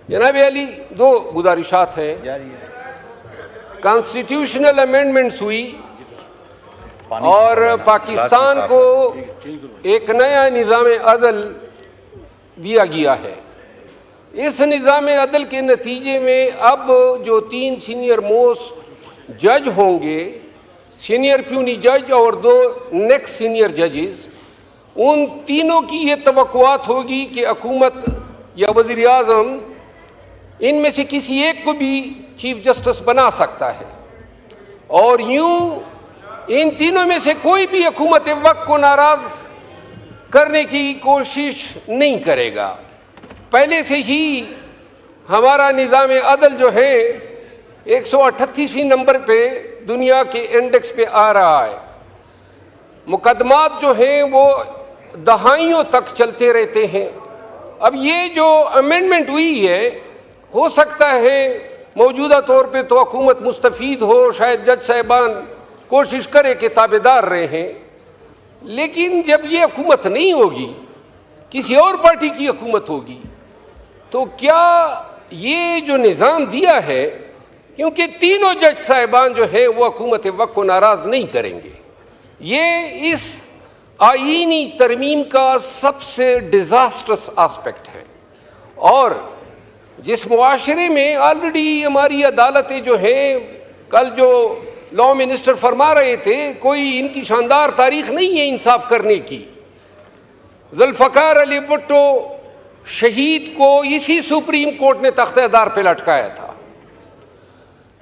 जनाब अली, दो गुजारिशात हैं। कॉन्स्टिट्यूशनल अमेंडमेंट्स हुई और पाकिस्तान को एक नया निज़ाम अदल दिया गया है। इस निज़ाम अदल के नतीजे में अब जो 3 सीनियर मोस्ट जज होंगे, सीनियर प्यूनी जज और 2 नेक्स्ट सीनियर जजेस, उन तीनों की ये तवक्कुआत होगी कि हुकूमत या वज़ीर आज़म इनमें से किसी एक को भी चीफ जस्टिस बना सकता है और यूं इन तीनों में से कोई भी हुकूमत वक्त को नाराज करने की कोशिश नहीं करेगा। पहले से ही हमारा निज़ाम अदल जो है 138वें नंबर पे दुनिया के इंडेक्स पे आ रहा है। मुकदमात जो हैं वो दहाइयों तक चलते रहते हैं। अब ये जो अमेंडमेंट हुई है, हो सकता है मौजूदा तौर पे तो हुकूमत मुस्तफ़ीद हो, शायद जज साहिबान कोशिश करे कि ताबेदार रहे हैं, लेकिन जब ये हुकूमत नहीं होगी, किसी और पार्टी की हुकूमत होगी, तो क्या ये जो निज़ाम दिया है, क्योंकि तीनों जज साहिबान जो है वो हुकूमत वक्त को नाराज़ नहीं करेंगे। ये इस आईनी तरमीम का सबसे डिज़ास्टरस आस्पेक्ट है। और जिस मुआशरे में ऑलरेडी हमारी अदालतें जो हैं, कल जो लॉ मिनिस्टर फरमा रहे थे, कोई इनकी शानदार तारीख नहीं है इंसाफ करने की। जुल्फ़िकार अली भुट्टो शहीद को इसी सुप्रीम कोर्ट ने तख्तेदार पे लटकाया था।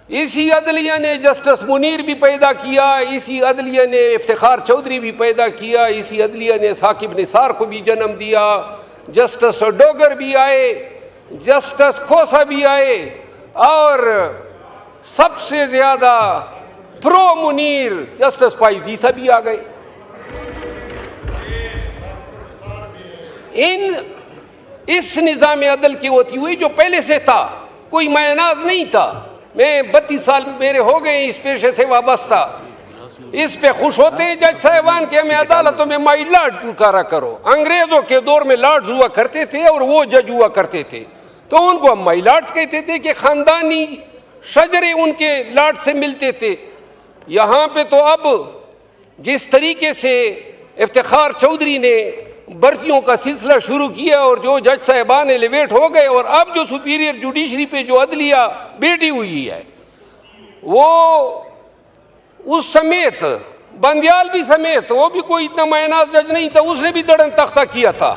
इसी अदलिया ने जस्टिस मुनीर भी पैदा किया, इसी अदलिया ने इफ्तिखार चौधरी भी पैदा किया, इसी अदलिया ने साकिब निसार को भी जन्म दिया, जस्टिस डोगर भी आए, जस्टिस खोसा भी आए और सबसे ज्यादा प्रो मुनीर जस्टिस फाइज़ भी आ गए। इस निज़ाम अदल की होती हुई जो पहले से था, कोई मायनाज नहीं था। मैं 32 साल मेरे हो गए इस पेशे से वाबस्ता। इस पे खुश होते हैं जज साहिबान के हमें अदालतों में माई लॉर्ड पुकारा करो। अंग्रेजों के दौर में लॉर्ड्स हुआ करते थे और वो जज हुआ करते थे, तो उनको हम माई लॉर्ड्स कहते थे कि खानदानी शजरे उनके लॉर्ड से मिलते थे। यहाँ पे तो अब जिस तरीके से इफ्तिखार चौधरी ने भर्तियों का सिलसिला शुरू किया और जो जज साहिबान एलिवेट हो गए, और अब जो सुपीरियर जुडिशरी पे जो अदलिया बैठी हुई है, वो उस समेत बंदियाल भी समेत, वो भी कोई इतना मायनाज जज नहीं था, उसने भी दड़न तख्ता किया था।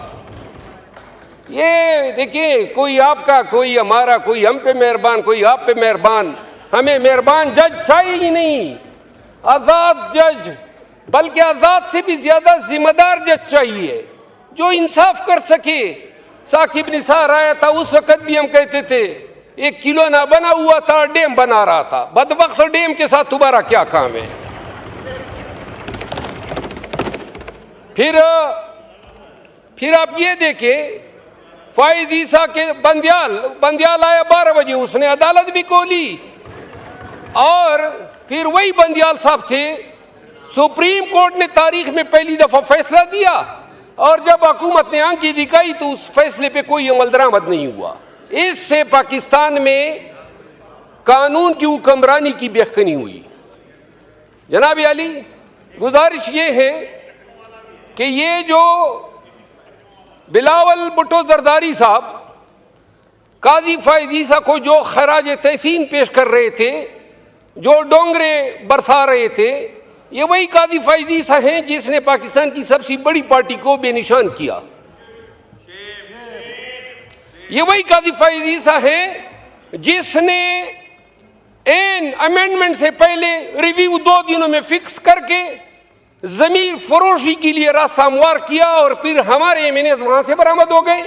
ये देखिए, कोई आपका, कोई हमारा, कोई हम पे मेहरबान, कोई आप पे मेहरबान। हमें मेहरबान जज चाहिए ही नहीं, आज़ाद जज, बल्कि आज़ाद से भी ज्यादा जिम्मेदार जज चाहिए जो इंसाफ कर सके। साकिब निसार आया था, उस वक्त भी हम कहते थे 1 किलो ना बना हुआ था, डैम बना रहा था। बदबख्त डैम के साथ तुम्हारा क्या काम है? फिर आप ये देखें, फाइज ईसा के बंदियाल आया 12 बजे, उसने अदालत भी खोली और फिर वही बंदियाल साहब थे। सुप्रीम कोर्ट ने तारीख में पहली दफा फैसला दिया और जब हुकूमत ने आंखी दिखाई तो उस फैसले पे कोई अमल दरामद नहीं हुआ। इससे पाकिस्तान में कानून की हुक्मरानी की बेखनी हुई। जनाब अली, गुजारिश ये है कि ये जो बिलावल भुट्टो जरदारी साहब काजी फाइज़ ईसा को जो खराज तहसीन पेश कर रहे थे, जो डोंगरे बरसा रहे थे, ये वही काजी फाइज़ ईसा हैं जिसने पाकिस्तान की सबसे बड़ी पार्टी को बेनिशान किया। ये वही काजी फाइज़ ईसा है जिसने एन अमेंडमेंट से पहले रिव्यू 2 दिनों में फिक्स करके जमीर फरोशी के लिए रास्ता हमवार किया और फिर हमारे एमएनएज वहां से बरामद हो गए।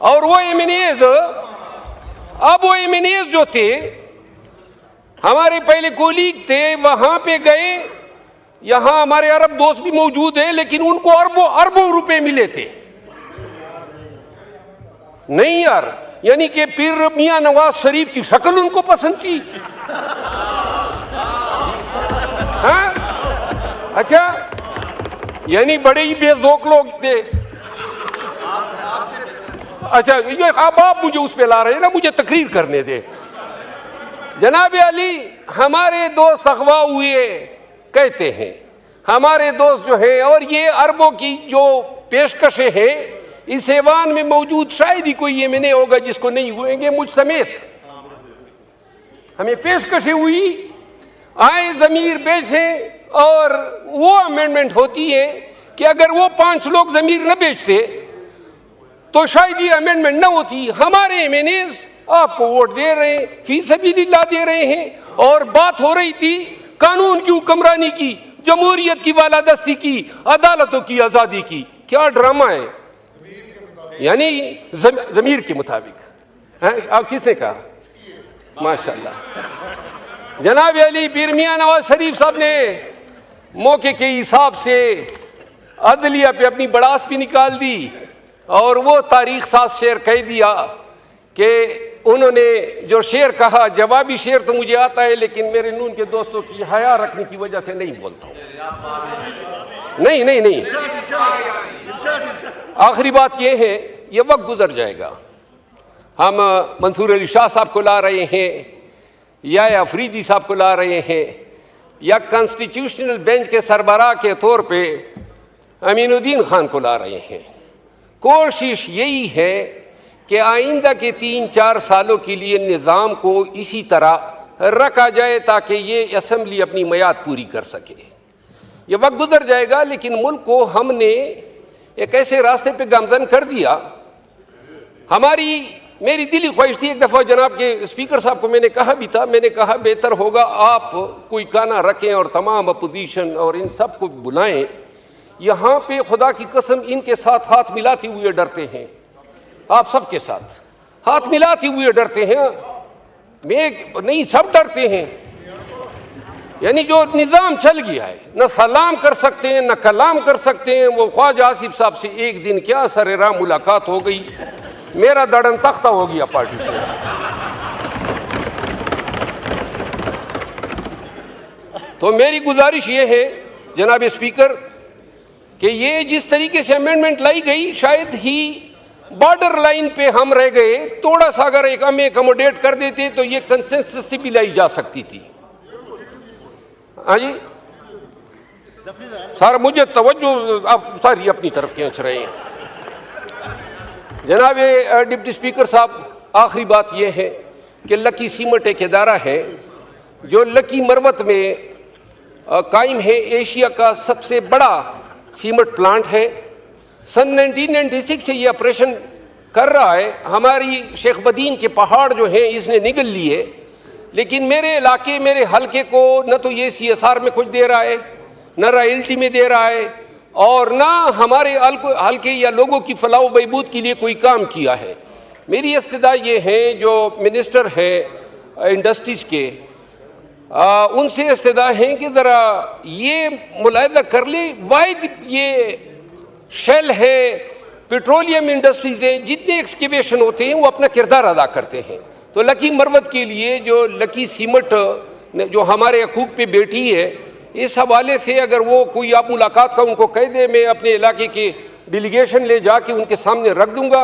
और वो एमएनएज, अब वो एमएनएज जो थे, हमारे पहले कोलीग थे, वहां पे गए। यहां हमारे अरब दोस्त भी मौजूद हैं, लेकिन उनको अरबों रुपए मिले थे। नहीं यार, यानी कि पीर मियां नवाज शरीफ की शक्ल उनको पसंद थी। हाँ, अच्छा, यानी बड़े ही बेजोक लोग थे। अच्छा, ये अब आप मुझे उस पे ला रहे हैं ना, मुझे तकरीर करने दे। जनाब अली, हमारे दोस्त अगवा हुए कहते हैं, हमारे दोस्त जो हैं, और ये अरबों की जो पेशकशें हैं, इस ऐवान में मौजूद शायद ही कोई ये में नहीं होगा जिसको नहीं हुएंगे, मुझ समेत। हमें पेशकशें हुई, आए ज़मीर बेचें, और वो अमेंडमेंट होती है कि अगर वो 5 लोग ज़मीर न बेचते तो शायद ये अमेंडमेंट न होती। हमारे एमएनएस आपको वोट दे रहे हैं, फी सबीलिल्लाह दे रहे हैं, और बात हो रही थी कानून की हुक्मरानी की, जमहूरियत की बालादस्ती की, अदालतों की आज़ादी की। क्या ड्रामा है, यानी ज़मीर के मुताबिक है। आप किसने कहा? माशाअल्लाह। जनाब अली, पीर मियां नवाज शरीफ साहब ने मौके के हिसाब से अदलिया पे अपनी बड़ास भी निकाल दी, और वो तारीख साथ शेर कह दिया कि उन्होंने जो शेर कहा, जवाबी शेर तो मुझे आता है, लेकिन मेरे नून के दोस्तों की हया रखने की वजह से नहीं बोलता हूँ। नहीं, आखिरी बात यह है, ये वक्त गुजर जाएगा। हम मंसूर अली शाह साहब को ला रहे हैं, या अफरीदी साहब को ला रहे हैं, या कॉन्स्टिट्यूशनल बेंच के सरबराह के तौर पे अमीनुद्दीन खान को ला रहे हैं। कोशिश यही है कि आइंदा के 3-4 सालों के लिए निज़ाम को इसी तरह रखा जाए ताकि ये असम्बली अपनी मियाद पूरी कर सके। ये वक्त गुजर जाएगा, लेकिन मुल्क को हमने एक ऐसे रास्ते पे गामजन कर दिया। मेरी दिली ख्वाहिश थी, एक दफ़ा जनाब के स्पीकर साहब को मैंने कहा भी था, मैंने कहा बेहतर होगा आप कोई गाना रखें और तमाम अपोजिशन और इन सब को बुलाएं। यहाँ पे खुदा की कसम इनके साथ हाथ मिलाते हुए डरते हैं, आप सबके साथ हाथ मिलाते हुए डरते हैं। मैं नहीं, सब डरते हैं। यानी जो निज़ाम चल गया है, न सलाम कर सकते हैं, न कलाम कर सकते हैं। वो ख्वाजा आसिफ साहब से एक दिन क्या सरेराह मुलाकात हो गई, मेरा दड़न तख्ता हो गया पार्टी से। तो मेरी गुजारिश ये है जनाब स्पीकर कि ये जिस तरीके से अमेंडमेंट लाई गई, शायद ही बॉर्डर लाइन पे हम रह गए। थोड़ा सा अगर एक हमें अकोमोडेट कर देते तो ये कंसेंसस से भी लाई जा सकती थी। हाँ जी सर, मुझे तवज्जो आप सारी अपनी तरफ खींच रहे हैं। जनाब डिप्टी स्पीकर साहब, आखिरी बात यह है कि लकी सीमेंट एक इदारा है जो लकी मरवत में कायम है, एशिया का सबसे बड़ा सीमेंट प्लांट है। सन 1996 से ये ऑपरेशन कर रहा है। हमारी शेख बदीन के पहाड़ जो हैं इसने निगल लिए, लेकिन मेरे इलाके, मेरे हलके को न तो ये CSR में कुछ दे रहा है, न रॉयल्टी में दे रहा है, और ना हमारे हल्के या लोगों की फलाह बहबूद के लिए कोई काम किया है। मेरी इस्तदा ये है, जो मिनिस्टर है इंडस्ट्रीज़ के, उनसे इस्तदा है कि ज़रा ये मुलाहिदा कर ले। वाहिद ये शेल है, पेट्रोलियम इंडस्ट्रीज़ हैं, जितने एक्सकेवेशन होते हैं वो अपना किरदार अदा करते हैं। तो लकी मरवत के लिए जो लकी सीमेंट जो हमारे हकूक़ पे बैठी है, इस हवाले से अगर वो कोई आप मुलाकात का उनको कह दे, मैं अपने इलाके की डेलीगेशन ले जाके उनके सामने रख दूंगा।